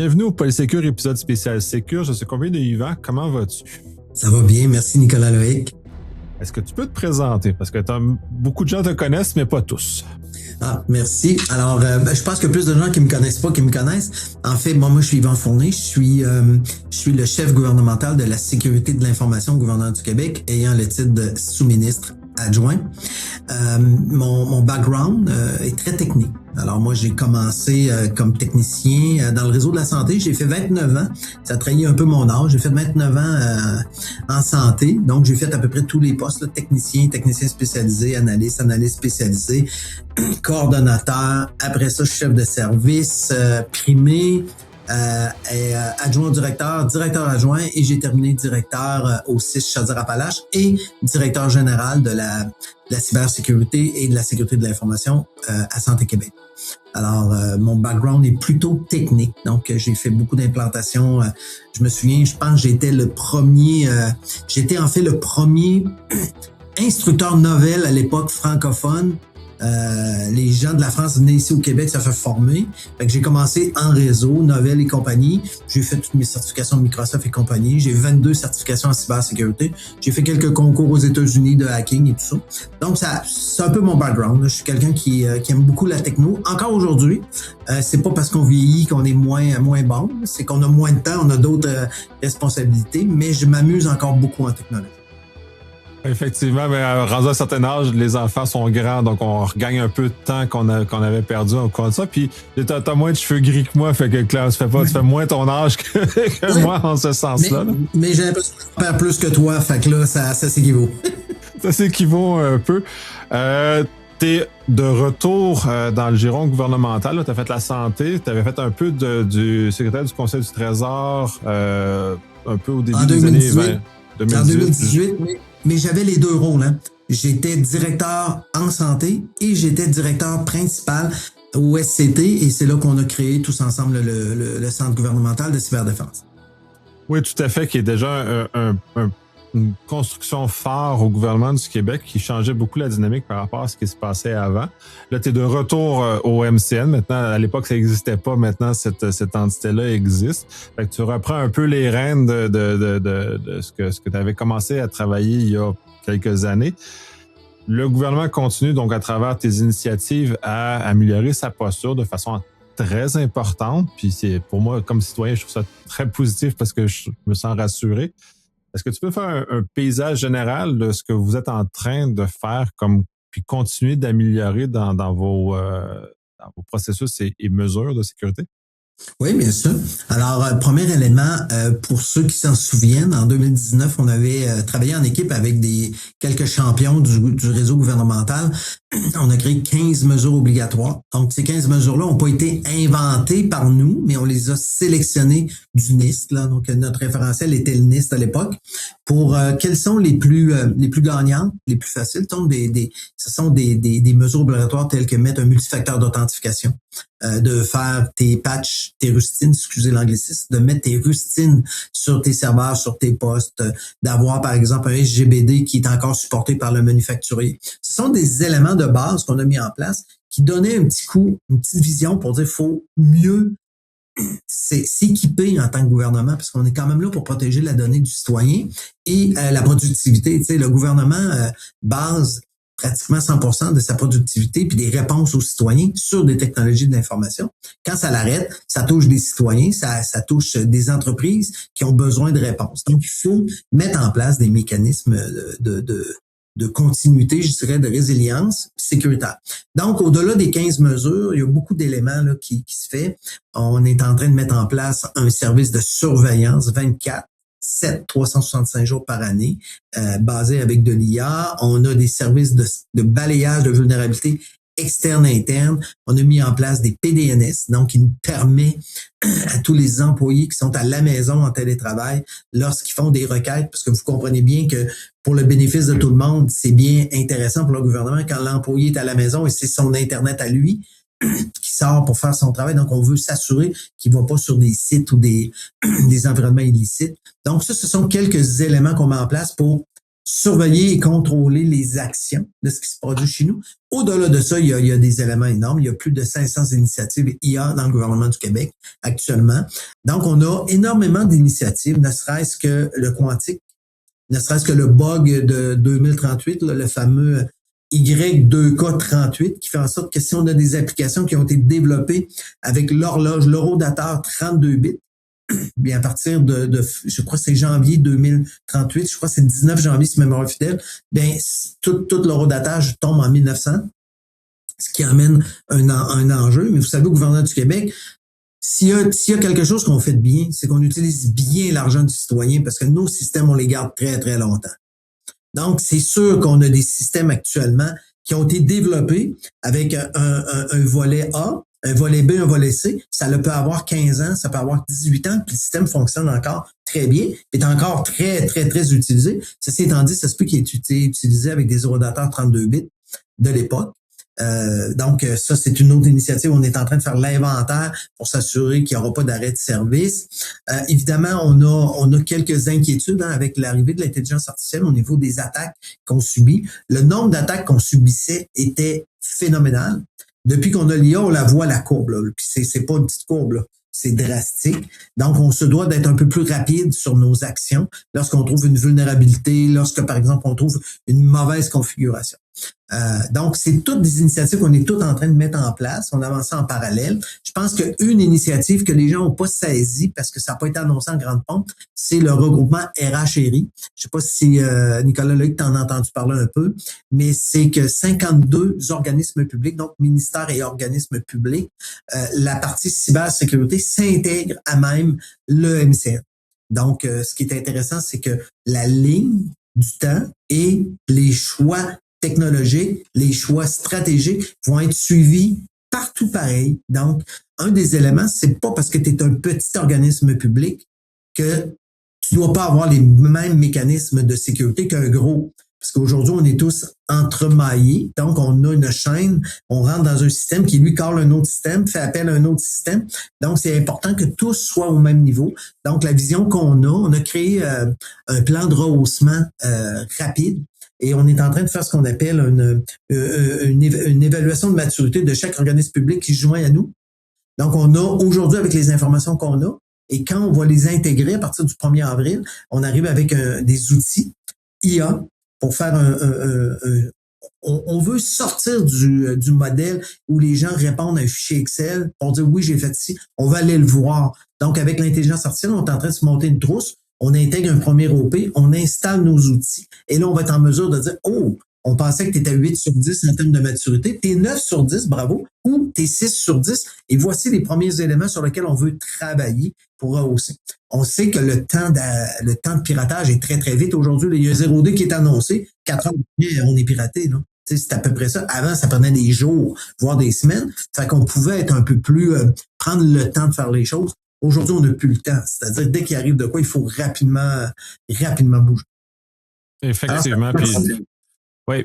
Bienvenue au Polysécure épisode spécial Sécure. Je suis accompagné de Yvan. Comment vas-tu? Ça va bien, merci Nicolas Loïc. Est-ce que tu peux te présenter? Parce que beaucoup de gens te connaissent, mais pas tous. Ah, merci. Alors, je pense que plus de gens qui me connaissent pas, qui me connaissent. En fait, moi, je suis Yvan Fournier. Je suis le chef gouvernemental de la sécurité de l'information au gouvernement du Québec, ayant le titre de sous-ministre adjoint. Mon background est très technique. Alors moi, j'ai commencé comme technicien dans le réseau de la santé. J'ai fait 29 ans. Ça trahit un peu mon âge. J'ai fait 29 ans en santé. Donc, j'ai fait à peu près tous les postes, là, technicien spécialisé, analyste spécialisé, coordonnateur. Après ça, je suis chef de service, primé, adjoint au directeur adjoint, et j'ai terminé directeur au CIS Chaudière-Appalaches et directeur général de la cybersécurité et de la sécurité de l'information à Santé Québec. Alors, mon background est plutôt technique, donc j'ai fait beaucoup d'implantations. Je me souviens, je pense que j'étais le premier instructeur novel à l'époque francophone. Les gens de la France venaient ici au Québec se faire former. Fait que j'ai commencé en réseau, Novell et compagnie. J'ai fait toutes mes certifications de Microsoft et compagnie. J'ai 22 certifications en cybersécurité. J'ai fait quelques concours aux États-Unis de hacking et tout ça. Donc, c'est un peu mon background. Je suis quelqu'un qui aime beaucoup la techno. Encore aujourd'hui, c'est pas parce qu'on vieillit qu'on est moins bon. C'est qu'on a moins de temps, on a d'autres responsabilités. Mais je m'amuse encore beaucoup en technologie. Effectivement, mais rendu à un certain âge, les enfants sont grands, donc on regagne un peu de temps qu'on avait perdu au cours de ça. Puis t'as moins de cheveux gris que moi, fait que Claire, tu fais moins ton âge que moi en ce sens-là. Mais j'ai l'impression que je perds plus que toi, fait que là, ça s'équivaut. Ça s'équivaut un peu. T'es de retour dans le giron gouvernemental. Tu as fait la santé, tu avais fait un peu du secrétaire du Conseil du Trésor un peu au début des années 20. 2018, mais j'avais les deux rôles. Hein. J'étais directeur en santé et j'étais directeur principal au SCT, et c'est là qu'on a créé tous ensemble le Centre gouvernemental de cyberdéfense. Oui, tout à fait, qui est déjà une construction phare au gouvernement du Québec qui changeait beaucoup la dynamique par rapport à ce qui se passait avant. Là, tu es de retour au MCN. Maintenant, à l'époque, ça n'existait pas. Maintenant, cette entité-là existe. Fait que tu reprends un peu les rênes de ce que tu avais commencé à travailler il y a quelques années. Le gouvernement continue donc à travers tes initiatives à améliorer sa posture de façon très importante. Puis c'est pour moi, comme citoyen, je trouve ça très positif parce que je me sens rassuré. Est-ce que tu peux faire un paysage général de ce que vous êtes en train de faire puis continuer d'améliorer dans vos processus et mesures de sécurité? Oui, bien sûr. Alors, premier élément, pour ceux qui s'en souviennent, en 2019, on avait travaillé en équipe avec quelques champions du réseau gouvernemental. On a créé 15 mesures obligatoires. Donc, ces 15 mesures-là n'ont pas été inventées par nous, mais on les a sélectionnées du NIST. Là. Donc, notre référentiel était le NIST à l'époque. Pour quelles sont les plus gagnantes, les plus faciles? Donc, ce sont des mesures obligatoires telles que mettre un multifacteur d'authentification, de faire tes patchs, tes rustines, excusez l'anglicisme, de mettre tes rustines sur tes serveurs, sur tes postes, d'avoir par exemple un SGBD qui est encore supporté par le manufacturier. Ce sont des éléments de base qu'on a mis en place qui donnaient un petit coup, une petite vision pour dire qu'il faut mieux s'équiper en tant que gouvernement, parce qu'on est quand même là pour protéger la donnée du citoyen et la productivité. Tu sais, le gouvernement base pratiquement 100% de sa productivité puis des réponses aux citoyens sur des technologies de l'information. Quand ça l'arrête, ça touche des citoyens, ça touche des entreprises qui ont besoin de réponses. Donc, il faut mettre en place des mécanismes de continuité, je dirais, de résilience sécuritaire. Donc, au-delà des 15 mesures, il y a beaucoup d'éléments là, qui se fait. On est en train de mettre en place un service de surveillance 24/7, 365 jours par année, basé avec de l'IA. On a des services de balayage de vulnérabilité externe, interne. On a mis en place des PDNS, donc qui nous permet à tous les employés qui sont à la maison en télétravail, lorsqu'ils font des requêtes, parce que vous comprenez bien que pour le bénéfice de tout le monde, c'est bien intéressant pour le gouvernement quand l'employé est à la maison et c'est son Internet à lui qui sort pour faire son travail. Donc, on veut s'assurer qu'il ne va pas sur des sites ou des environnements illicites. Donc, ce sont quelques éléments qu'on met en place pour surveiller et contrôler les actions de ce qui se produit chez nous. Au-delà de ça, il y a des éléments énormes. Il y a plus de 500 initiatives IA dans le gouvernement du Québec actuellement. Donc, on a énormément d'initiatives, ne serait-ce que le quantique, ne serait-ce que le bug de 2038, là, le fameux Y2K38, qui fait en sorte que si on a des applications qui ont été développées avec l'horloge, l'horodateur 32 bits, bien à partir de je crois que c'est janvier 2038, je crois que c'est le 19 janvier si ma mémoire est fidèle, bien tout l'horodatage tombe en 1900, ce qui amène un enjeu. Mais vous savez, au gouvernement du Québec, s'il y a quelque chose qu'on fait de bien, c'est qu'on utilise bien l'argent du citoyen parce que nos systèmes, on les garde très, très longtemps. Donc, c'est sûr qu'on a des systèmes actuellement qui ont été développés avec un volet A, un volet B, un volet C. Ça peut avoir 15 ans, ça peut avoir 18 ans, puis le système fonctionne encore très bien, est encore très, très, très utilisé. Ceci étant dit, ça se peut qu'il ait été utilisé avec des horodateurs 32 bits de l'époque. Donc, ça, c'est une autre initiative. On est en train de faire l'inventaire pour s'assurer qu'il n'y aura pas d'arrêt de service. Évidemment, on a quelques inquiétudes avec l'arrivée de l'intelligence artificielle au niveau des attaques qu'on subit. Le nombre d'attaques qu'on subissait était phénoménal. Depuis qu'on a l'IA, on la voit, la courbe, là. Puis c'est pas une petite courbe, là. C'est drastique. Donc, on se doit d'être un peu plus rapide sur nos actions lorsqu'on trouve une vulnérabilité, lorsque, par exemple, on trouve une mauvaise configuration. Donc, c'est toutes des initiatives qu'on est toutes en train de mettre en place. On avance en parallèle. Je pense qu'une initiative que les gens n'ont pas saisie parce que ça n'a pas été annoncé en grande pompe, c'est le regroupement RH-ERI. Je sais pas si Nicolas Loïc t'en as entendu parler un peu, mais c'est que 52 organismes publics, donc ministères et organismes publics, la partie cybersécurité s'intègre à même le MCN. Donc, ce qui est intéressant, c'est que la ligne du temps et les choix technologiques, les choix stratégiques vont être suivis partout pareil. Donc, un des éléments, c'est pas parce que tu es un petit organisme public que tu dois pas avoir les mêmes mécanismes de sécurité qu'un gros. Parce qu'aujourd'hui, on est tous entremaillés. Donc, on a une chaîne, on rentre dans un système qui, lui, colle un autre système, fait appel à un autre système. Donc, c'est important que tous soient au même niveau. Donc, la vision on a créé un plan de rehaussement rapide. Et on est en train de faire ce qu'on appelle une évaluation de maturité de chaque organisme public qui se joint à nous. Donc, on a aujourd'hui, avec les informations qu'on a, et quand on va les intégrer à partir du 1er avril, on arrive avec des outils IA pour faire on veut sortir du modèle où les gens répondent à un fichier Excel pour dire oui, j'ai fait ci, on va aller le voir. Donc, avec l'intelligence artificielle, on est en train de se monter une trousse, on intègre un premier OP, on installe nos outils, et là, on va être en mesure de dire, oh, on pensait que tu étais à 8 sur 10 en termes de maturité, tu es 9 sur 10, bravo, ou tu es 6 sur 10, et voici les premiers éléments sur lesquels on veut travailler pour rehausser. On sait que le temps de piratage est très, très vite. Aujourd'hui, il y a 0D qui est annoncé, 4 heures après, on est piraté, là. C'est à peu près ça. Avant, ça prenait des jours, voire des semaines. Fait qu'on pouvait être un peu plus, prendre le temps de faire les choses. Aujourd'hui, on n'a plus le temps. C'est-à-dire, dès qu'il arrive de quoi, il faut rapidement bouger. Effectivement.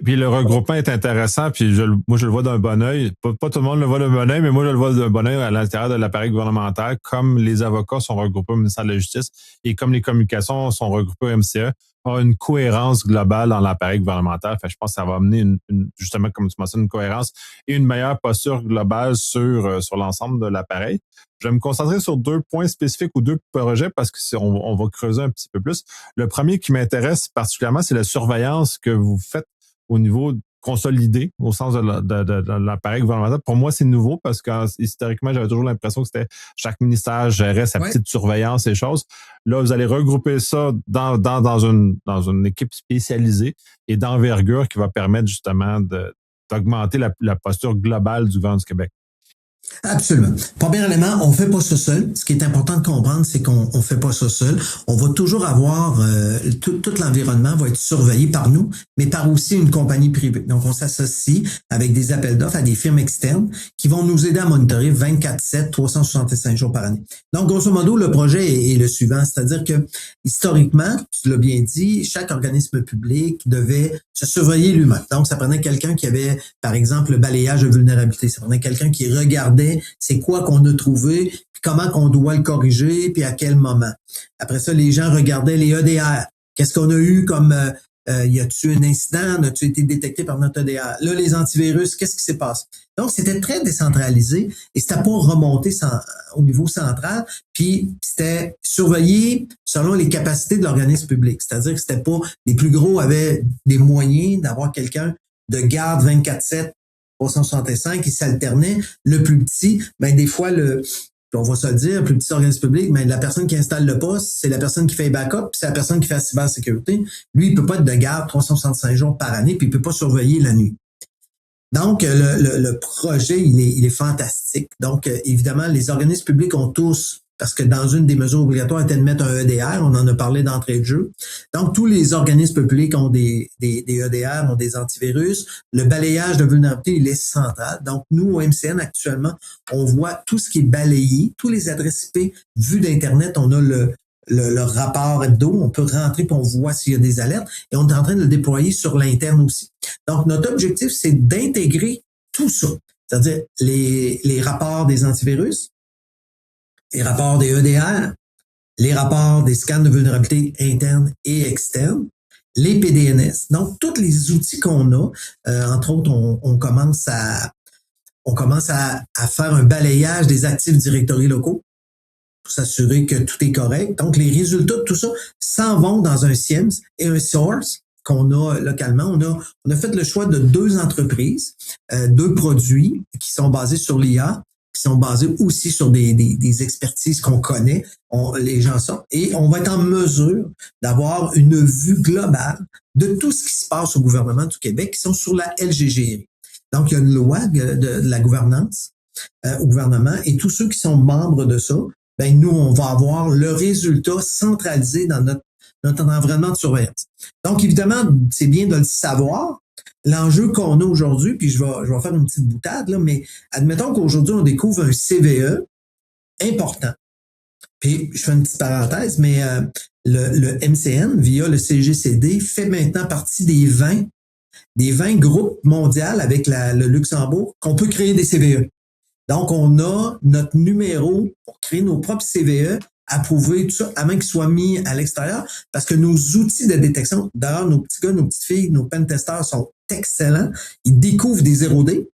Puis le regroupement est intéressant, puis moi je le vois d'un bon œil. Pas tout le monde le voit d'un bon œil, mais moi je le vois d'un bon œil à l'intérieur de l'appareil gouvernemental, comme les avocats sont regroupés au ministère de la Justice et comme les communications sont regroupées au MCE, a une cohérence globale dans l'appareil gouvernemental. Fait, je pense que ça va amener justement, comme tu mentionnes, une cohérence et une meilleure posture globale sur l'ensemble de l'appareil. Je vais me concentrer sur 2 points spécifiques ou 2 projets parce que on va creuser un petit peu plus. Le premier qui m'intéresse particulièrement, c'est la surveillance que vous faites au niveau consolidé, au sens de l'appareil gouvernemental. Pour moi, c'est nouveau parce que historiquement, j'avais toujours l'impression que c'était chaque ministère gérait sa petite surveillance et choses. Là, vous allez regrouper ça dans une équipe spécialisée et d'envergure qui va permettre justement d'augmenter la posture globale du gouvernement du Québec. Absolument. Premier élément, on fait pas ça seul. Ce qui est important de comprendre, c'est qu'on fait pas ça seul. On va toujours avoir tout l'environnement va être surveillé par nous, mais par aussi une compagnie privée. Donc, on s'associe avec des appels d'offres à des firmes externes qui vont nous aider à monitorer 24/7, 365 jours par année. Donc, grosso modo, le projet est le suivant, c'est-à-dire que historiquement, tu l'as bien dit, chaque organisme public devait se surveiller lui-même. Donc, ça prenait quelqu'un qui avait, par exemple, le balayage de vulnérabilité. Ça prenait quelqu'un qui regardait c'est quoi qu'on a trouvé, puis comment qu'on doit le corriger, puis à quel moment. Après ça, les gens regardaient les EDR. Qu'est-ce qu'on a eu comme y a-tu un incident? As-tu été détecté par notre EDR? Là, les antivirus, qu'est-ce qui s'est passé? Donc, c'était très décentralisé et c'était pas remonté au niveau central, puis c'était surveillé selon les capacités de l'organisme public. C'est-à-dire que c'était pas, les plus gros avaient des moyens d'avoir quelqu'un de garde 24/7, 365 qui s'alternait. Le plus petit, ben des fois, on va se le dire, le plus petit organisme public, mais la personne qui installe le poste, c'est la personne qui fait les backups, puis c'est la personne qui fait la cybersécurité. Lui, il peut pas être de garde 365 jours par année, puis il peut pas surveiller la nuit. Donc, le projet, il est fantastique. Donc, évidemment, les organismes publics ont tous, parce que dans une des mesures obligatoires était de mettre un EDR, on en a parlé d'entrée de jeu. Donc, tous les organismes publics ont des EDR, ont des antivirus. Le balayage de vulnérabilité, il est central. Donc, nous, au MCN, actuellement, on voit tout ce qui est balayé, tous les adresses IP vues d'Internet, on a le rapport hebdo, on peut rentrer et on voit s'il y a des alertes et on est en train de le déployer sur l'interne aussi. Donc, notre objectif, c'est d'intégrer tout ça, c'est-à-dire les rapports des antivirus, les rapports des EDR, les rapports des scans de vulnérabilité internes et externes, les PDNS. Donc, tous les outils qu'on a, entre autres, on commence à faire un balayage des actifs directory locaux pour s'assurer que tout est correct. Donc, les résultats de tout ça s'en vont dans un SIEMS et un source qu'on a localement. On a fait le choix de 2 entreprises, 2 produits qui sont basés sur l'IA, qui sont basés aussi sur des expertises qu'on connaît, les gens sortent, et on va être en mesure d'avoir une vue globale de tout ce qui se passe au gouvernement du Québec qui sont sur la LGGRI. Donc, il y a une loi de la gouvernance au gouvernement et tous ceux qui sont membres de ça, ben nous, on va avoir le résultat centralisé dans notre environnement de surveillance. Donc, évidemment, c'est bien de le savoir. L'enjeu qu'on a aujourd'hui, puis je vais faire une petite boutade, là, mais admettons qu'aujourd'hui, on découvre un CVE important. Puis, je fais une petite parenthèse, mais le MCN, via le CGCD, fait maintenant partie des 20 groupes mondiaux avec le Luxembourg qu'on peut créer des CVE. Donc, on a notre numéro pour créer nos propres CVE, approuver tout ça, avant qu'ils soient mis à l'extérieur, parce que nos outils de détection, d'ailleurs, nos petits gars, nos petites filles, nos pentesters sont excellents. Ils découvrent des 0D.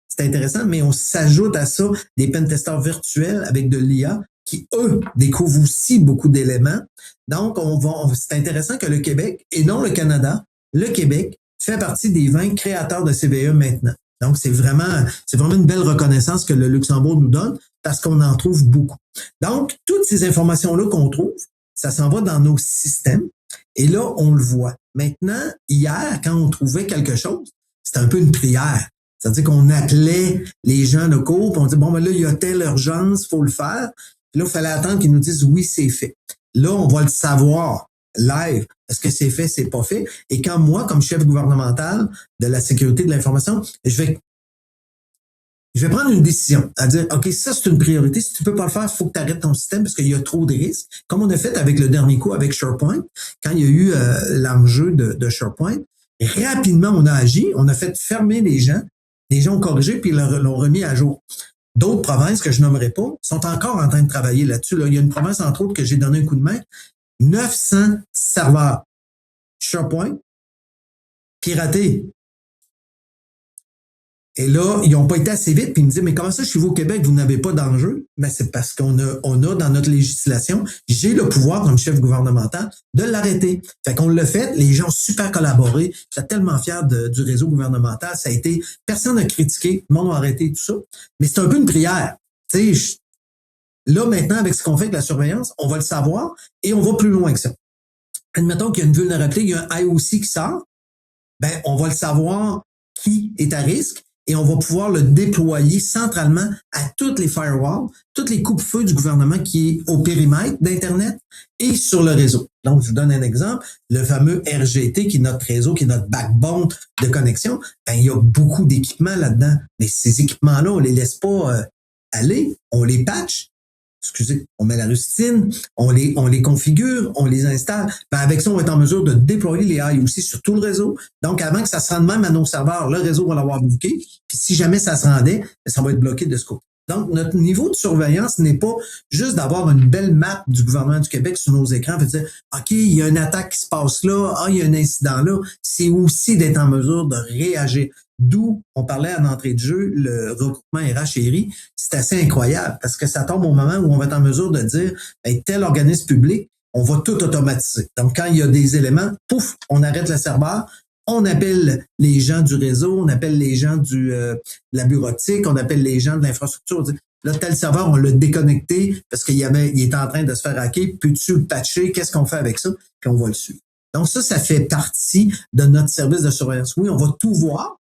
C'est intéressant, mais on s'ajoute à ça des pentesters virtuels avec de l'IA qui, eux, découvrent aussi beaucoup d'éléments. Donc, c'est intéressant que le Québec, et non le Canada, le Québec fait partie des 20 créateurs de CVE maintenant. Donc, c'est vraiment une belle reconnaissance que le Luxembourg nous donne parce qu'on en trouve beaucoup. Donc, toutes ces informations-là qu'on trouve, ça s'en va dans nos systèmes et là, on le voit. Maintenant, hier, quand on trouvait quelque chose, c'était un peu une prière. C'est-à-dire qu'on appelait les gens locaux et on dit, bon, ben là, il y a telle urgence, il faut le faire. Puis là, il fallait attendre qu'ils nous disent, oui, c'est fait. Là, on va le savoir live. Est-ce que c'est fait, c'est pas fait? Et quand moi, comme chef gouvernemental de la sécurité de l'information, je vais prendre une décision à dire, OK, ça, c'est une priorité. Si tu peux pas le faire, il faut que tu arrêtes ton système parce qu'il y a trop de risques. Comme on a fait avec le dernier coup avec SharePoint, quand il y a eu l'enjeu de SharePoint, rapidement, on a agi, on a fait fermer les gens ont corrigé puis ils l'ont remis à jour. D'autres provinces que je nommerai pas sont encore en train de travailler là-dessus. Là. Il y a une province, entre autres, que j'ai donné un coup de main. 900 serveurs SharePoint piratés. Et là, ils n'ont pas été assez vite, puis ils me disaient, mais comment ça, chez vous au Québec, vous n'avez pas d'enjeu? Ben, c'est parce qu'on a dans notre législation, j'ai le pouvoir comme chef gouvernemental de l'arrêter. Fait qu'on l'a fait, les gens ont super collaboré. J'étais tellement fier du réseau gouvernemental. Ça a été, personne n'a critiqué, le monde a arrêté tout ça. Mais c'est un peu une prière. Tu sais, là, maintenant, avec ce qu'on fait avec la surveillance, on va le savoir et on va plus loin que ça. Admettons qu'il y a une vulnérabilité, il y a un IOC qui sort, ben, on va le savoir qui est à risque et on va pouvoir le déployer centralement à toutes les firewalls, toutes les coupes-feux du gouvernement qui est au périmètre d'Internet et sur le réseau. Donc, je vous donne un exemple. Le fameux RGT, qui est notre réseau, qui est notre backbone de connexion, ben, il y a beaucoup d'équipements là-dedans. Mais ces équipements-là, on les laisse pas aller, on les patch. Excusez, on met la rustine, on les configure, on les installe. Ben avec ça, on va être en mesure de déployer les IOC sur tout le réseau. Donc, avant que ça se rende même à nos serveurs, le réseau va l'avoir bloqué. Puis si jamais ça se rendait, ça va être bloqué de ce côté. Donc, notre niveau de surveillance n'est pas juste d'avoir une belle map du gouvernement du Québec sur nos écrans et de dire, OK, il y a une attaque qui se passe là, ah, il y a un incident là. C'est aussi d'être en mesure de réagir. D'où, on parlait en entrée de jeu, le regroupement RH et RI, c'est assez incroyable parce que ça tombe au moment où on va être en mesure de dire, hey, tel organisme public, on va tout automatiser. Donc, quand il y a des éléments, pouf, on arrête le serveur, on appelle les gens du réseau, on appelle les gens de la bureautique, on appelle les gens de l'infrastructure. Là, tel serveur, on l'a déconnecté parce il était en train de se faire hacker. Peux-tu le patcher? Qu'est-ce qu'on fait avec ça? Puis on va le suivre. Donc ça fait partie de notre service de surveillance. Oui, on va tout voir,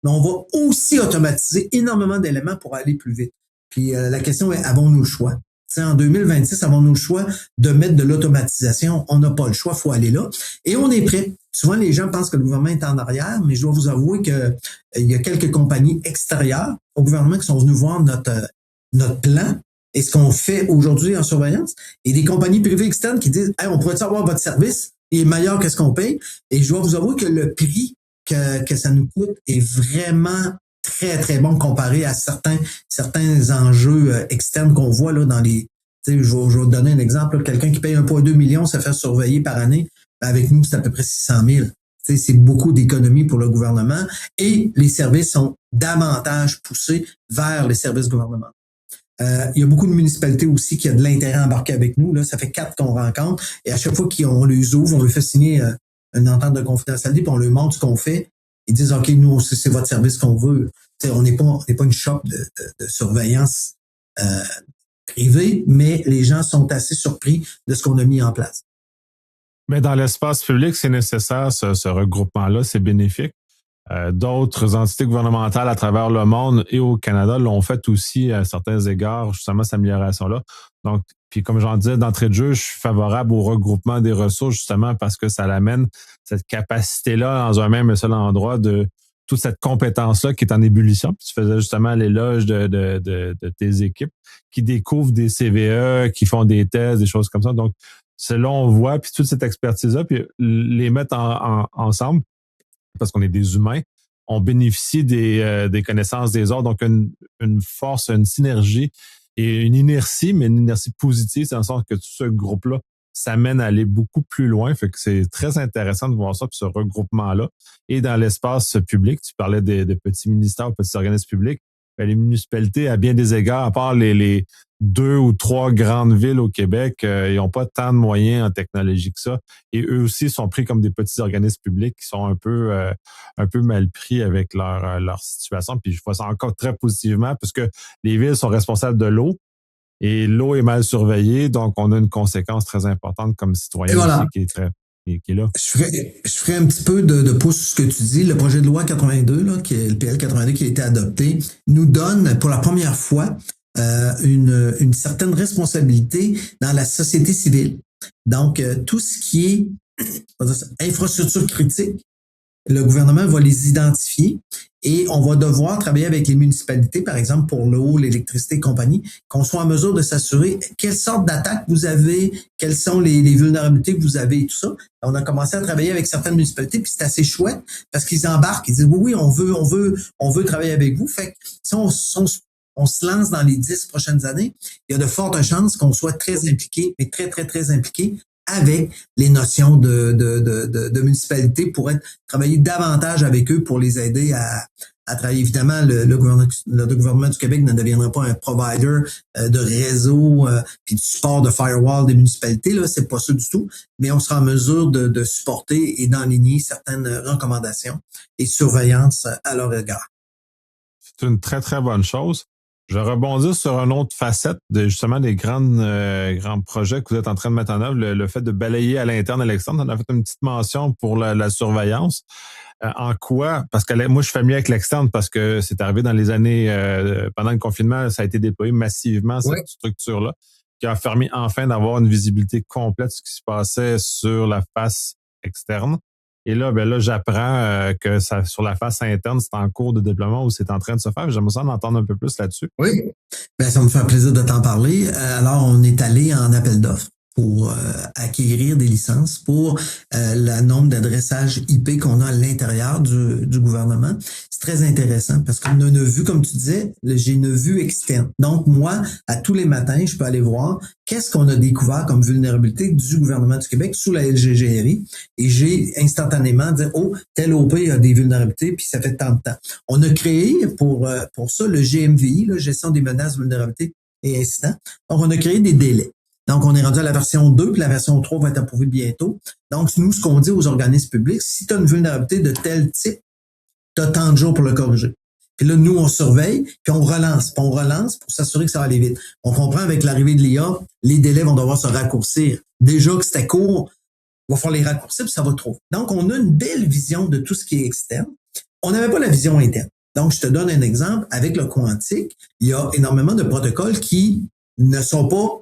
mais on va aussi automatiser énormément d'éléments pour aller plus vite. Puis la question est, avons-nous le choix? T'sais, en 2026, avons-nous le choix de mettre de l'automatisation? On n'a pas le choix, il faut aller là. Et on est prêt. Souvent, les gens pensent que le gouvernement est en arrière, mais je dois vous avouer qu'il y a quelques compagnies extérieures au gouvernement qui sont venues voir notre plan et ce qu'on fait aujourd'hui en surveillance. Et des compagnies privées externes qui disent, hey, on pourrait avoir votre service? Il est meilleur que ce qu'on paye. Et je dois vous avouer que le prix que ça nous coûte est vraiment très, très bon comparé à certains enjeux externes qu'on voit là dans les. Je vais vous donner un exemple. Là, quelqu'un qui paye 1,2 million se fait surveiller par année. Avec nous, c'est à peu près 600 000. C'est beaucoup d'économies pour le gouvernement et les services sont davantage poussés vers les services gouvernementaux. Il y a beaucoup de municipalités aussi qui ont de l'intérêt à embarquer avec nous. Là, ça fait 4 qu'on rencontre et à chaque fois qu'on les ouvre, on leur fait signer une entente de confidentialité puis on leur montre ce qu'on fait. Ils disent, OK, nous, c'est votre service qu'on veut. On n'est pas une shop de surveillance privée, mais les gens sont assez surpris de ce qu'on a mis en place. Mais dans l'espace public, c'est nécessaire, ce regroupement-là, c'est bénéfique. D'autres entités gouvernementales à travers le monde et au Canada l'ont fait aussi à certains égards, justement, cette amélioration-là. Donc, puis comme j'en disais d'entrée de jeu, je suis favorable au regroupement des ressources, justement, parce que ça l'amène cette capacité-là dans un même et seul endroit de toute cette compétence-là qui est en ébullition. Puis tu faisais justement l'éloge de tes équipes qui découvrent des CVE, qui font des tests, des choses comme ça. Donc, c'est là on voit, puis toute cette expertise-là, puis les mettre ensemble, parce qu'on est des humains, on bénéficie des connaissances des autres, donc une force, une synergie et une inertie, mais une inertie positive, c'est dans le sens que tout ce groupe-là s'amène à aller beaucoup plus loin, fait que c'est très intéressant de voir ça, puis ce regroupement-là. Et dans l'espace public, tu parlais des petits ministères, petits organismes publics, ben, les municipalités, à bien des égards, à part les 2 ou 3 grandes villes au Québec, ils n'ont pas tant de moyens en technologie que ça. Et eux aussi sont pris comme des petits organismes publics qui sont un peu mal pris avec leur situation. Puis je vois ça encore très positivement parce que les villes sont responsables de l'eau et l'eau est mal surveillée. Donc, on a une conséquence très importante comme citoyen voilà. aussi qui est là. Je ferai un petit peu de pouce sur ce que tu dis. Le projet de loi 82, là, qui est le PL 82 qui a été adopté, nous donne pour la première fois une certaine responsabilité dans la société civile. Donc, tout ce qui est infrastructure critique, le gouvernement va les identifier et on va devoir travailler avec les municipalités, par exemple pour l'eau, l'électricité et compagnie, qu'on soit en mesure de s'assurer quelle sorte d'attaque vous avez, quelles sont les vulnérabilités que vous avez et tout ça. On a commencé à travailler avec certaines municipalités, puis c'est assez chouette parce qu'ils embarquent, ils disent oui, on veut travailler avec vous. Fait que si on se lance dans les 10 prochaines années, il y a de fortes chances qu'on soit très impliqué, mais très, très, très impliqué avec les notions de municipalité pour travailler davantage avec eux pour les aider à travailler. Évidemment, le gouvernement du Québec ne deviendra pas un provider de réseau puis du support de firewall des municipalités, là, c'est pas ça du tout, mais on sera en mesure de supporter et d'enligner certaines recommandations et surveillance à leur égard. C'est une très, très bonne chose. Je rebondis sur une autre facette de justement des grands projets que vous êtes en train de mettre en œuvre, le fait de balayer à l'interne et à l'externe. On a fait une petite mention pour la surveillance. En quoi? Parce que moi, je suis familier avec l'externe parce que c'est arrivé dans les années, pendant le confinement, ça a été déployé massivement, cette structure-là, qui a permis enfin d'avoir une visibilité complète de ce qui se passait sur la face externe. Et là, j'apprends que ça, sur la face interne, c'est en cours de déploiement ou c'est en train de se faire. J'aimerais ça en entendre un peu plus là-dessus. Oui, ça me fait plaisir de t'en parler. Alors, on est allé en appel d'offres pour acquérir des licences pour le nombre d'adressages IP qu'on a à l'intérieur du gouvernement. C'est très intéressant parce qu'on a une vue, comme tu disais, j'ai une vue externe. Donc, moi, à tous les matins, je peux aller voir qu'est-ce qu'on a découvert comme vulnérabilité du gouvernement du Québec sous la LGGRI et j'ai instantanément dit, oh, tel OP a des vulnérabilités, puis ça fait tant de temps. On a créé pour ça le GMVI, la gestion des menaces, vulnérabilités et incidents. Donc, on a créé des délais. Donc, on est rendu à la version 2, puis la version 3 va être approuvée bientôt. Donc, nous, ce qu'on dit aux organismes publics, si tu as une vulnérabilité de tel type, tu as tant de jours pour le corriger. Puis là, nous, on surveille, puis on relance. Puis on relance pour s'assurer que ça va aller vite. On comprend avec l'arrivée de l'IA, les délais vont devoir se raccourcir. Déjà que c'était court, il va falloir les raccourcir, puis ça va trop. Donc, on a une belle vision de tout ce qui est externe. On n'avait pas la vision interne. Donc, je te donne un exemple. Avec le quantique, il y a énormément de protocoles qui ne sont pas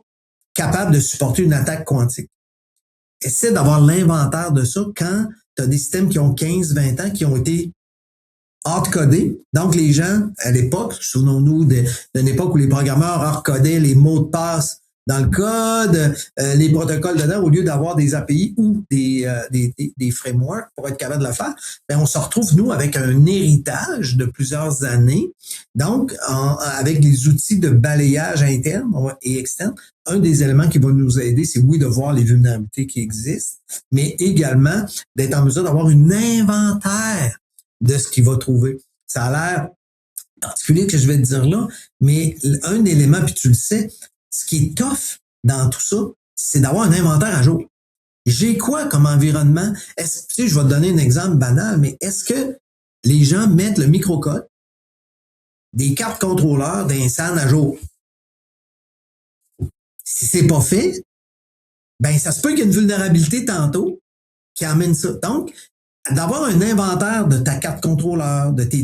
capables de supporter une attaque quantique. Essaie d'avoir l'inventaire de ça quand tu as des systèmes qui ont 15-20 ans, qui ont été hard-codés. Donc, les gens, à l'époque, souvenons-nous d'une époque où les programmeurs hard-codaient les mots de passe dans le code, les protocoles dedans, au lieu d'avoir des API ou des frameworks pour être capable de le faire, bien, on se retrouve, nous, avec un héritage de plusieurs années. Donc, avec les outils de balayage interne et externe, un des éléments qui va nous aider, c'est oui, de voir les vulnérabilités qui existent, mais également d'être en mesure d'avoir un inventaire de ce qu'il va trouver. Ça a l'air particulier que je vais te dire là, mais un élément, puis tu le sais, ce qui est tough dans tout ça, c'est d'avoir un inventaire à jour. J'ai quoi comme environnement? Tu sais, je vais te donner un exemple banal, mais est-ce que les gens mettent le microcode des cartes contrôleurs d'un SAN à jour? Si c'est pas fait, ben ça se peut qu'il y ait une vulnérabilité tantôt qui amène ça. Donc, d'avoir un inventaire de ta carte contrôleur, de tes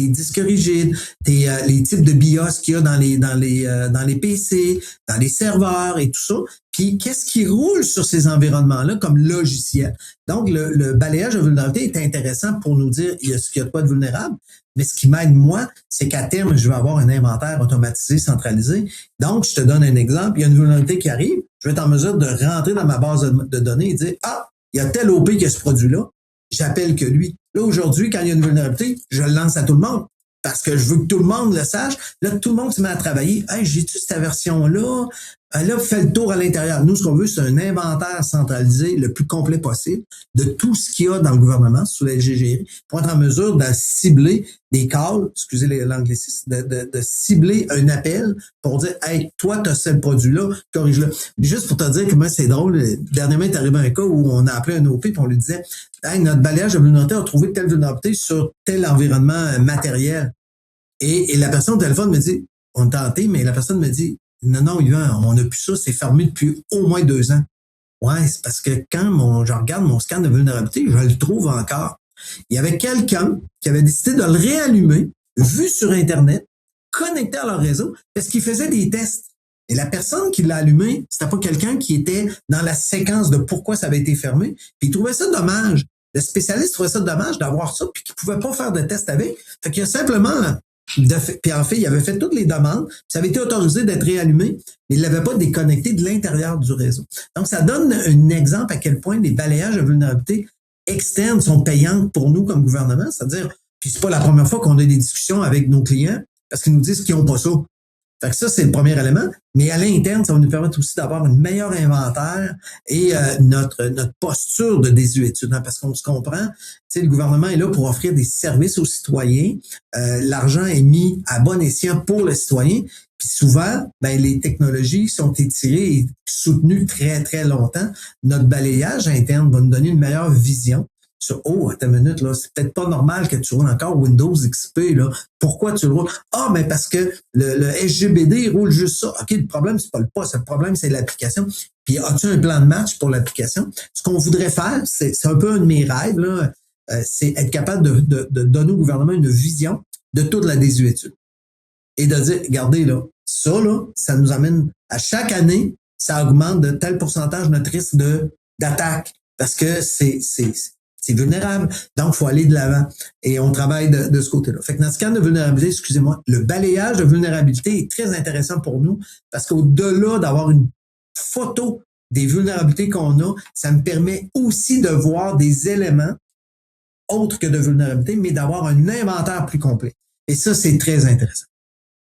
disques rigides, les types de BIOS qu'il y a dans les PC, dans les serveurs et tout ça. Puis, qu'est-ce qui roule sur ces environnements-là comme logiciel? Donc, le balayage de vulnérabilité est intéressant pour nous dire il y a de quoi de vulnérable. Mais ce qui m'aide, moi, c'est qu'à terme, je vais avoir un inventaire automatisé, centralisé. Donc, je te donne un exemple. Il y a une vulnérabilité qui arrive. Je vais être en mesure de rentrer dans ma base de données et dire, ah, il y a tel OP qui a ce produit-là. J'appelle que lui. Là, aujourd'hui, quand il y a une vulnérabilité, je le lance à tout le monde parce que je veux que tout le monde le sache. Là, tout le monde se met à travailler. Hey, j'ai-tu cette version-là? Là, fais le tour à l'intérieur. Nous, ce qu'on veut, c'est un inventaire centralisé le plus complet possible de tout ce qu'il y a dans le gouvernement, sous la LGGRI, pour être en mesure de cibler des calls, excusez l'anglicisme, de cibler un appel pour dire, hey, toi, tu as ce produit-là, corrige-le. Juste pour te dire que moi, c'est drôle, dernièrement, il est arrivé un cas où on a appelé un OP et on lui disait, hey, notre balayage de vulnérabilité a trouvé telle vulnérabilité sur tel environnement matériel. Et la personne au téléphone me dit, on a tenté, mais la personne me dit, non, Yvan, on n'a plus ça, c'est fermé depuis au moins 2 ans. Ouais, c'est parce que quand je regarde mon scan de vulnérabilité, je le trouve encore. Il y avait quelqu'un qui avait décidé de le réallumer, vu sur Internet, connecté à leur réseau, parce qu'il faisait des tests. Et la personne qui l'a allumé, c'était pas quelqu'un qui était dans la séquence de pourquoi ça avait été fermé. Puis il trouvait ça dommage. Le spécialiste trouvait ça dommage d'avoir ça, puis qu'il pouvait pas faire de test avec. Fait qu'il a simplement... Puis en fait, il avait fait toutes les demandes, puis ça avait été autorisé d'être réallumé, mais il l'avait pas déconnecté de l'intérieur du réseau. Donc, ça donne un exemple à quel point les balayages de vulnérabilité externes sont payantes pour nous comme gouvernement. C'est-à-dire, puis c'est pas la première fois qu'on a des discussions avec nos clients parce qu'ils nous disent qu'ils n'ont pas ça. Fait que ça, c'est le premier élément. Mais à l'interne, ça va nous permettre aussi d'avoir un meilleur inventaire et notre posture de désuétude. Hein, parce qu'on se comprend, le gouvernement est là pour offrir des services aux citoyens. L'argent est mis à bon escient pour le citoyen. Puis souvent, ben, les technologies sont étirées et soutenues très, très longtemps. Notre balayage interne va nous donner une meilleure vision. Sur, oh, attends une minute, là, c'est peut-être pas normal que tu roules encore Windows XP, là. Pourquoi tu le roules? Ah, mais parce que le SGBD, il roule juste ça. OK, le problème, c'est pas le poste. Le problème, c'est l'application. Puis, as-tu un plan de match pour l'application? Ce qu'on voudrait faire, c'est un peu un de mes rêves, là. C'est être capable de donner au gouvernement une vision de toute la désuétude. Et de dire, regardez, là, ça nous amène à chaque année, ça augmente de tel pourcentage notre risque d'attaque. Parce que c'est vulnérable. Donc, il faut aller de l'avant. Et on travaille de ce côté-là. Fait que dans ce scan de vulnérabilité, excusez-moi, le balayage de vulnérabilité est très intéressant pour nous parce qu'au-delà d'avoir une photo des vulnérabilités qu'on a, ça me permet aussi de voir des éléments autres que de vulnérabilité, mais d'avoir un inventaire plus complet. Et ça, c'est très intéressant.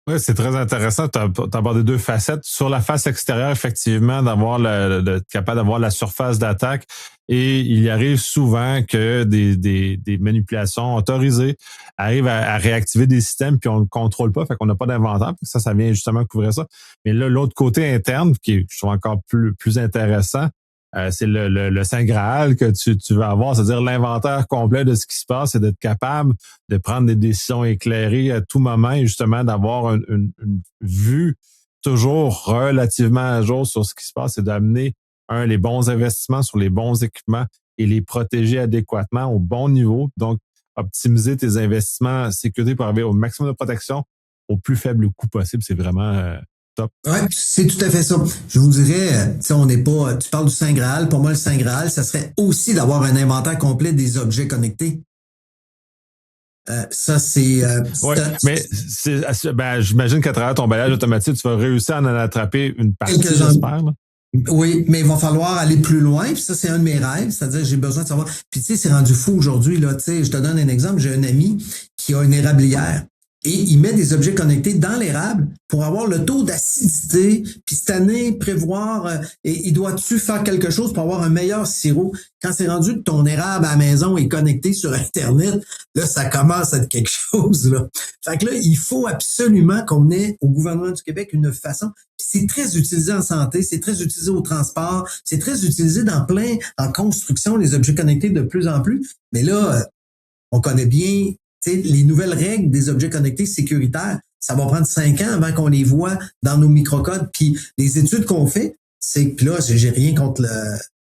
Oui, c'est très intéressant. Tu as abordé deux facettes. Sur la face extérieure, effectivement, d'être capable d'avoir la surface d'attaque. Et il y arrive souvent que des manipulations autorisées arrivent à réactiver des systèmes puis on le contrôle pas, fait qu'on n'a pas d'inventaire. Ça vient justement couvrir ça. Mais là, l'autre côté interne, qui est, je trouve, encore plus intéressant, c'est le Saint Graal que tu vas avoir, c'est-à-dire l'inventaire complet de ce qui se passe et d'être capable de prendre des décisions éclairées à tout moment et justement d'avoir une vue toujours relativement à jour sur ce qui se passe et d'amener, les bons investissements sur les bons équipements et les protéger adéquatement au bon niveau. Donc, optimiser tes investissements sécurité pour arriver au maximum de protection au plus faible coût possible, c'est vraiment top. Ouais, c'est tout à fait ça. Je vous dirais, on n'est pas, tu parles du Saint Graal. Pour moi, le Saint Graal, ça serait aussi d'avoir un inventaire complet des objets connectés. Ça, c'est... oui, mais j'imagine qu'à travers ton balayage automatique, tu vas réussir à en attraper une partie, j'espère. Là. Oui, mais il va falloir aller plus loin. Puis ça, c'est un de mes rêves. C'est-à-dire, j'ai besoin de savoir. Puis tu sais, c'est rendu fou aujourd'hui. Là, tu sais, je te donne un exemple. J'ai un ami qui a une érablière. Et il met des objets connectés dans l'érable pour avoir le taux d'acidité, puis cette année, prévoir, et il doit-tu faire quelque chose pour avoir un meilleur sirop? Quand c'est rendu que ton érable à la maison est connecté sur Internet, là, ça commence à être quelque chose, là. Fait que là, il faut absolument qu'on ait au gouvernement du Québec une façon. C'est très utilisé en santé, c'est très utilisé au transport, c'est très utilisé en construction, les objets connectés de plus en plus. Mais là, on connaît bien les nouvelles règles des objets connectés sécuritaires. Ça va prendre 5 ans avant qu'on les voit dans nos microcodes. Puis les études qu'on fait, c'est que là, j'ai rien contre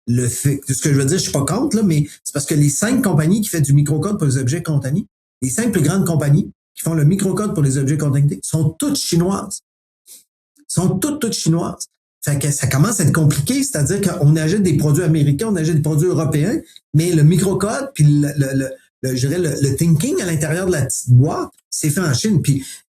le fait. Ce que je veux dire, je suis pas contre, là, mais c'est parce que les 5 compagnies qui font du microcode pour les objets contaminés, les 5 plus grandes compagnies qui font le microcode pour les objets connectés sont toutes chinoises. Sont toutes chinoises. Fait que ça commence à être compliqué, c'est-à-dire qu'on achète des produits américains, on achète des produits européens, mais le microcode puis je dirais le thinking à l'intérieur de la petite boîte, c'est fait en Chine.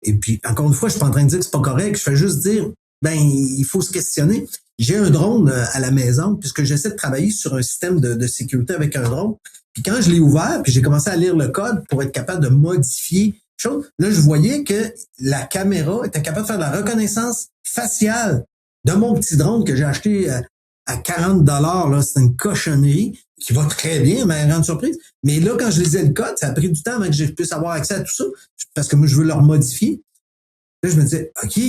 Et puis, encore une fois, je suis pas en train de dire que c'est pas correct. Je fais juste dire, il faut se questionner. J'ai un drone à la maison, puisque j'essaie de travailler sur un système de sécurité avec un drone. Puis quand je l'ai ouvert, puis j'ai commencé à lire le code pour être capable de modifier choses, là, je voyais que la caméra était capable de faire de la reconnaissance faciale de mon petit drone que j'ai acheté à $40, là, c'est une cochonnerie qui va très bien, ma grande surprise. Mais là, quand je lisais le code, ça a pris du temps avant que je puisse avoir accès à tout ça, parce que moi, je veux le remodifier. Là, je me disais, OK,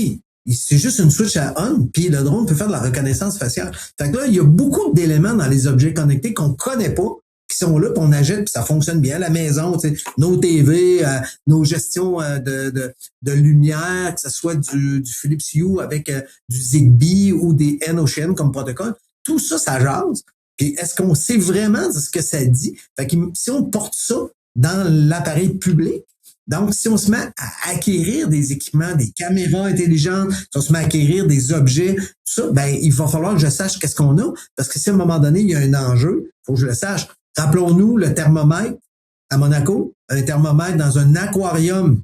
c'est juste une switch à on, puis le drone peut faire de la reconnaissance faciale. Fait que là, il y a beaucoup d'éléments dans les objets connectés qu'on connaît pas, qui sont là, puis on achète, puis ça fonctionne bien. La maison, nos TV, nos gestions de lumière, que ce soit du Philips Hue avec du Zigbee ou des NOCM comme protocole, tout ça, ça jase. Puis est-ce qu'on sait vraiment ce que ça dit? Fait que si on porte ça dans l'appareil public, donc si on se met à acquérir des équipements, des caméras intelligentes, si on se met à acquérir des objets, tout ça, il va falloir que je sache qu'est-ce qu'on a, parce que si à un moment donné, il y a un enjeu, il faut que je le sache. Rappelons-nous le thermomètre à Monaco, un thermomètre dans un aquarium,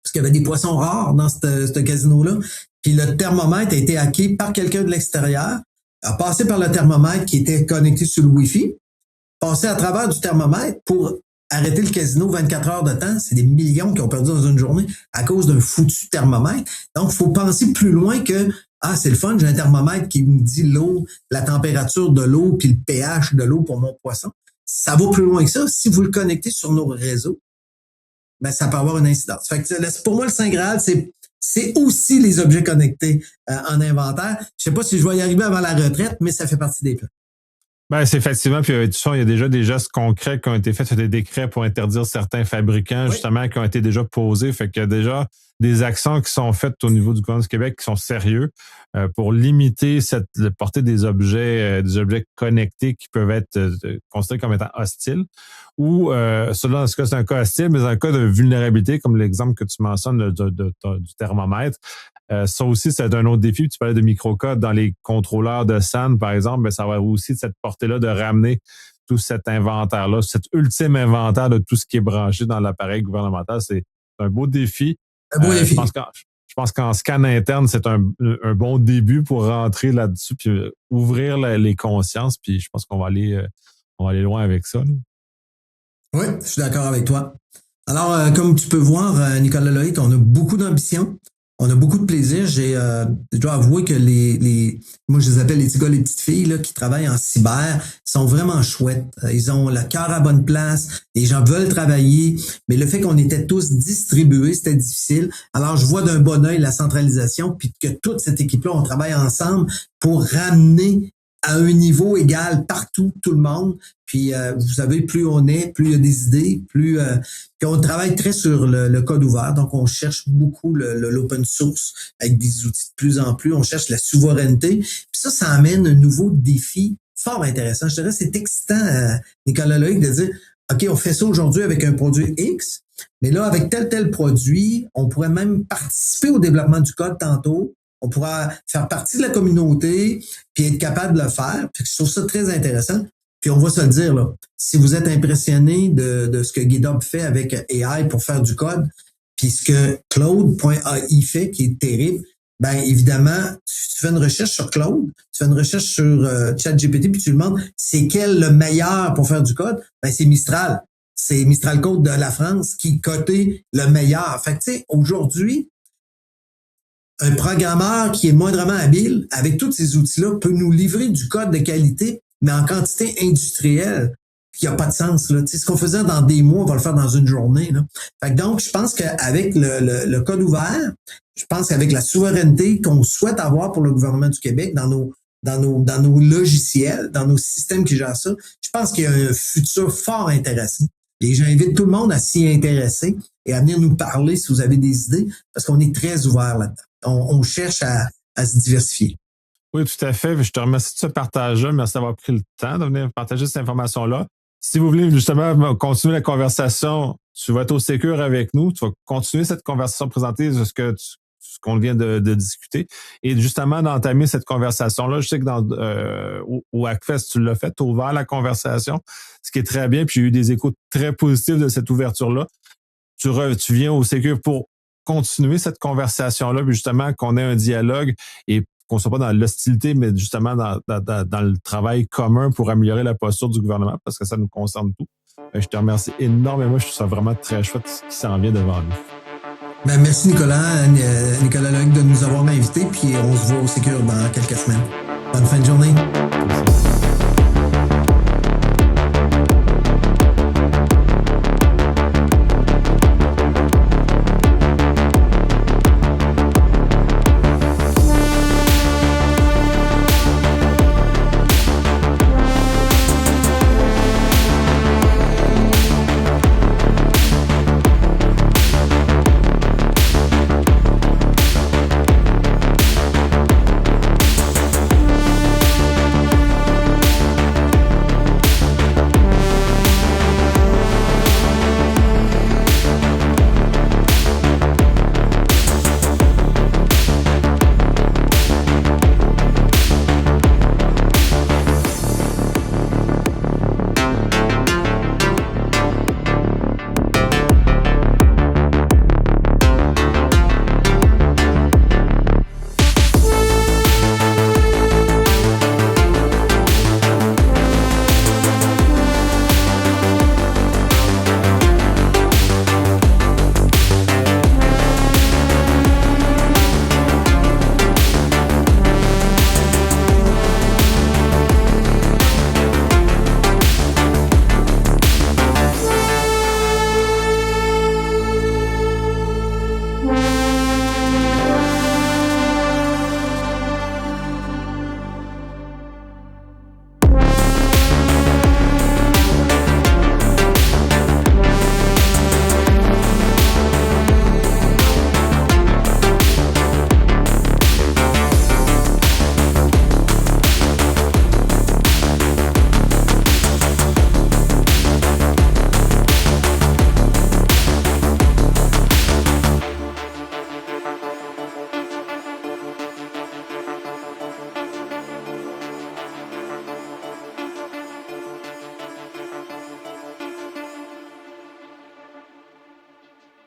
parce qu'il y avait des poissons rares dans ce casino-là, puis le thermomètre a été hacké par quelqu'un de l'extérieur, a passé par le thermomètre qui était connecté sur le Wi-Fi, passé à travers du thermomètre pour arrêter le casino 24 heures de temps. C'est des millions qui ont perdu dans une journée à cause d'un foutu thermomètre. Donc, il faut penser plus loin que c'est le fun, j'ai un thermomètre qui me dit l'eau, la température de l'eau puis le pH de l'eau pour mon poisson. Ça va plus loin que ça. Si vous le connectez sur nos réseaux, ça peut avoir une incidence. Fait que pour moi, le Saint Graal, c'est aussi les objets connectés en inventaire. Je sais pas si je vais y arriver avant la retraite, mais ça fait partie des plans. C'est effectivement, puis il y a déjà des gestes concrets qui ont été faits, des décrets pour interdire certains fabricants, justement, qui ont été déjà posés. Fait qu'il y a déjà des actions qui sont faites au niveau du gouvernement du Québec qui sont sérieux pour limiter la portée des objets connectés qui peuvent être considérés comme étant hostiles. Ou, cela, dans ce cas, c'est un cas hostile, mais dans un cas de vulnérabilité, comme l'exemple que tu mentionnes du thermomètre, ça aussi, c'est un autre défi. Tu parlais de microcode dans les contrôleurs de SAN, par exemple, mais ça va aussi de cette portée-là de ramener tout cet inventaire-là, cet ultime inventaire de tout ce qui est branché dans l'appareil gouvernemental. C'est un beau défi. Un beau défi. pense qu'en scan interne, c'est un bon début pour rentrer là-dessus puis ouvrir les consciences. Puis je pense qu'on va aller loin avec ça. Là. Oui, je suis d'accord avec toi. Alors, comme tu peux voir, Nicolas Loïc, on a beaucoup d'ambition. On a beaucoup de plaisir. Je dois avouer que moi je les appelle les petits gars, les petites filles là, qui travaillent en cyber, sont vraiment chouettes. Ils ont le cœur à bonne place. Les gens veulent travailler, mais le fait qu'on était tous distribués, c'était difficile. Alors je vois d'un bon œil la centralisation, puis que toute cette équipe-là, on travaille ensemble pour ramener à un niveau égal partout, tout le monde. Puis, vous savez, plus on est, plus il y a des idées, plus... puis on travaille très sur le code ouvert, donc on cherche beaucoup l'open source avec des outils de plus en plus. On cherche la souveraineté. Puis ça amène un nouveau défi fort intéressant. Je dirais c'est excitant, Nicolas Loïc, de dire, OK, on fait ça aujourd'hui avec un produit X, mais là, avec tel produit, on pourrait même participer au développement du code tantôt. On pourra faire partie de la communauté puis être capable de le faire. Puis je trouve ça très intéressant. Puis on va se le dire, là, si vous êtes impressionné de ce que GitHub fait avec AI pour faire du code, puis ce que Claude.ai fait, qui est terrible, ben évidemment, tu fais une recherche sur Claude, tu fais une recherche sur ChatGPT, puis tu lui demandes c'est quel le meilleur pour faire du code, ben c'est Mistral. C'est Mistral Code de la France qui cotait le meilleur. Fait que tu sais, aujourd'hui, un programmeur qui est moindrement habile, avec tous ces outils-là, peut nous livrer du code de qualité, mais en quantité industrielle, qui n'a pas de sens. Là. Tu sais, ce qu'on faisait dans des mois, on va le faire dans une journée. Là. Fait que donc, je pense qu'avec le code ouvert, je pense qu'avec la souveraineté qu'on souhaite avoir pour le gouvernement du Québec dans nos logiciels, dans nos systèmes qui gèrent ça, je pense qu'il y a un futur fort intéressant. Et j'invite tout le monde à s'y intéresser et à venir nous parler si vous avez des idées, parce qu'on est très ouvert là-dedans. On cherche à se diversifier. Oui, tout à fait. Je te remercie de ce partage-là. Merci d'avoir pris le temps de venir partager cette information-là. Si vous voulez justement continuer la conversation, tu vas être au Sécure avec nous. Tu vas continuer cette conversation présentée de ce qu'on vient de discuter. Et justement, d'entamer cette conversation-là, je sais que au Hackfest, tu l'as fait, tu as ouvert la conversation, ce qui est très bien. Puis j'ai eu des échos très positifs de cette ouverture-là. Tu viens au Sécure pour continuer cette conversation-là, puis justement qu'on ait un dialogue et qu'on soit pas dans l'hostilité, mais justement dans le travail commun pour améliorer la posture du gouvernement, parce que ça nous concerne tout. Je te remercie énormément. Je trouve ça vraiment très chouette ce qui s'en vient devant nous. Ben, merci Nicolas Loïc de nous avoir invités, puis on se voit au Sécure dans quelques semaines. Bonne fin de journée. Merci.